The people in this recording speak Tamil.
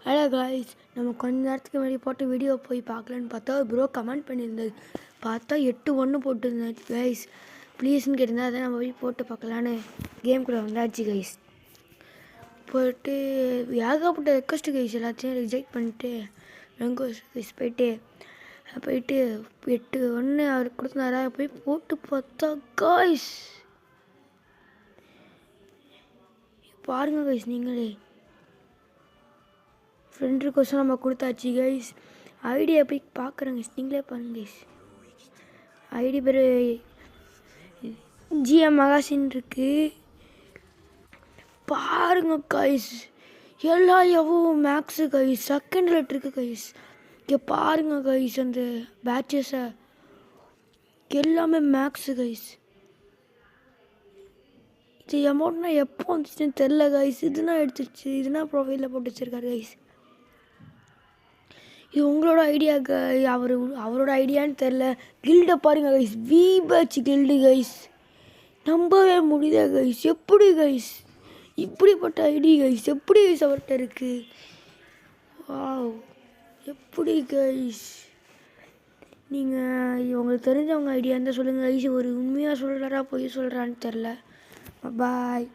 ஹலோ காய்ஸ், நம்ம கொஞ்ச நேரத்துக்கு முன்னாடி போட்ட வீடியோ போய் பார்க்கலான்னு பார்த்தா ப்ரோ கமெண்ட் பண்ணியிருந்தது. பார்த்தா 8-1 போட்டுருந்தேன் கைஸ். ப்ளீஸ்ன்னு கேட்டிருந்தா அதை நம்ம போய் போட்டு பார்க்கலான்னு கேம் கூட வந்தாச்சு கைஸ். போயிட்டு ஏகப்பட்ட ரெக்வஸ்ட் கைஸ் எல்லாத்தையும் ரிஜெக்ட் பண்ணிட்டு கைஸ் போயிட்டு 8-1 அவர் கொடுத்தாரா போய் போட்டு பார்த்தா காய்ஸ் பாருங்க கைஸ், நீங்களே ஃப்ரெண்டு கோசம் நம்ம கொடுத்தாச்சு கைஸ். ஐடியா போய் பார்க்குறேங்க கைஸ், நீங்களே பாருங்க கைஸ். ஐடி பேர் ஜிஎம் மகாசின் இருக்கு பாருங்க கைஸ். எல்லா எவ்வளோ மேக்ஸு கைஸ், செகண்ட் லெட்டர் இருக்குது கைஸ். இங்கே பாருங்க கைஸ், அந்த பேட்சஸை எல்லாமே மேக்ஸு கைஸ். இது அமௌண்ட்னா எப்போ வந்துச்சுன்னு தெரில கைஸ். இதுனா எடுத்துருச்சு, இதுனா ப்ரொஃபைலில் போட்டு வச்சுருக்காரு கைஸ். இது உங்களோட ஐடியா அவரோட ஐடியான்னு தெரில. கில்டை பாருங்க guys, we patch guild guys. நம்பவே முடியல கைஸ். எப்படி கைஸ் இப்படிப்பட்ட ஐடி கைஸ், எப்படி கைஸ் அவர்கிட்ட இருக்குது? வாவ், எப்படி கைஸ்? நீங்கள் உங்களுக்கு தெரிஞ்சவங்க ஐடியா இருந்தால் சொல்லுங்கள் கைஸ். ஒரு உண்மையாக சொல்கிறாரா பொய் சொல்கிறான்னு தெரில. பாய்.